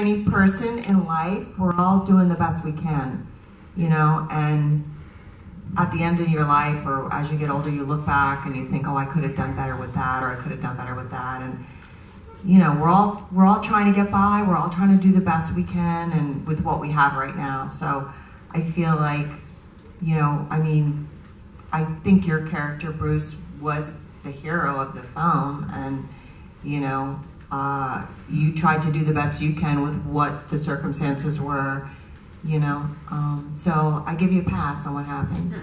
any person in life, we're all doing the best we can, you know, and at the end of your life, or as you get older, you look back and you think, oh, I could have done better with that, or I could have done better with that, and you know, we're all trying to get by, we're all trying to do the best we can, and with what we have right now. So I feel like, you know, I mean, I think your character, Bruce, was the hero of the film, and you know, you tried to do the best you can with what the circumstances were, you know. So I give you a pass on what happened.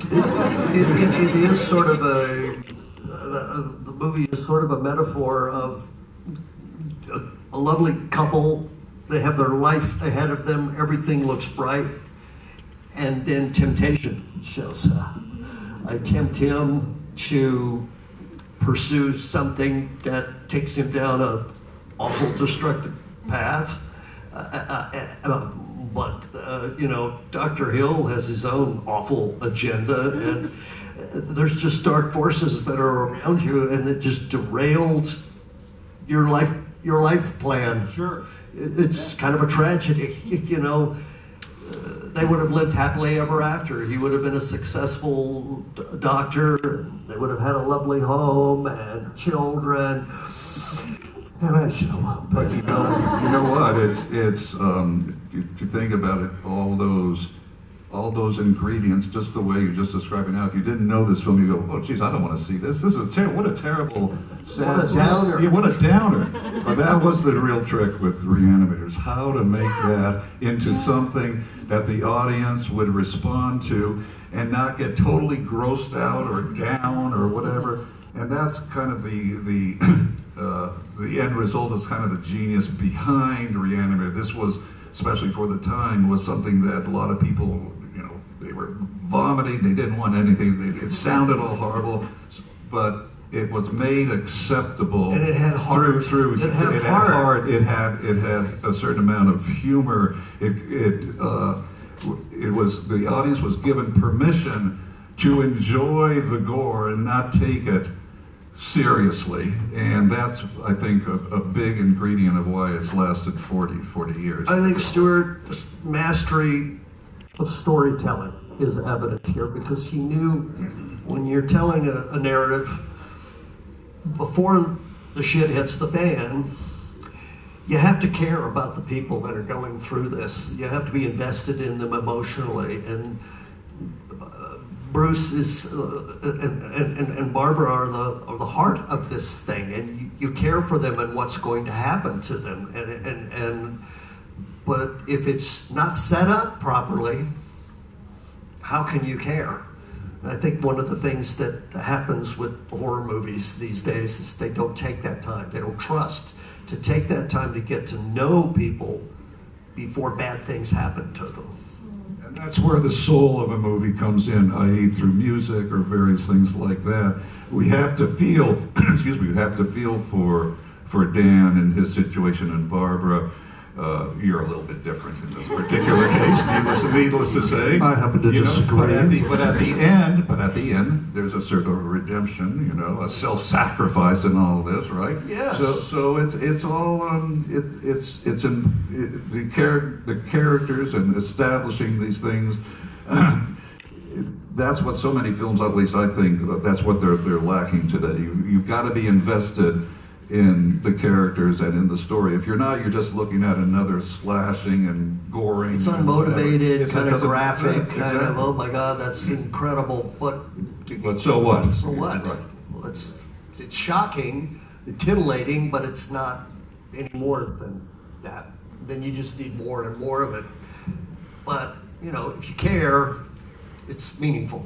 It is sort of the movie is sort of a metaphor of a lovely couple. They have their life ahead of them, everything looks bright, and then temptation shows up. I tempt him to pursue something that takes him down a awful destructive path. But you know, Dr. Hill has his own awful agenda, and there's just dark forces that are around you, and it just derailed your life plan. Sure. It's kind of a tragedy, you know. They would have lived happily ever after. He would have been a successful doctor. They would have had a lovely home and children. And I show up. But you know what? It's if you think about it, all those ingredients, just the way you just described it now. If you didn't know this film, you go, oh, geez, I don't want to see this. This is what a terrible, sad, what a downer. Yeah, what a downer. But that was the real trick with ReAnimators, how to make that into something that the audience would respond to and not get totally grossed out or down or whatever. And that's kind of the end result is kind of the genius behind ReAnimator. This was, especially for the time, was something that a lot of people, you know, they were vomiting, they didn't want anything, it sounded all horrible, but it was made acceptable. And it had heart. It had heart. It had a certain amount of humor. It was, the audience was given permission to enjoy the gore and not take it seriously, and that's, I think, a big ingredient of why it's lasted 40 years. I think Stuart's mastery of storytelling is evident here, because he knew when you're telling a narrative, before the shit hits the fan, you have to care about the people that are going through this. You have to be invested in them emotionally, and Bruce is and Barbara are the heart of this thing, and you care for them and what's going to happen to them, but if it's not set up properly, how can you care? I think one of the things that happens with horror movies these days is they don't take that time. They don't trust to take that time to get to know people before bad things happen to them. And that's where the soul of a movie comes in, i.e. through music or various things like that. We have to feel, excuse me, we have to feel for Dan and his situation, and Barbara. You're a little bit different in this particular case, needless to say. I happen to disagree. But at the end, there's a sort of redemption, you know, a self-sacrifice in all of this, right? Yes. So it's all it's in the characters and establishing these things. That's what so many films, at least I think, that's what they're lacking today. You've got to be invested in the characters and in the story. If you're not, you're just looking at another slashing and goring. It's unmotivated, kind of graphic, exactly. kind of, oh my God, that's incredible. But so what? So what? Right. Well, it's shocking, titillating, but it's not any more than that. Then you just need more and more of it. But, you know, if you care, it's meaningful.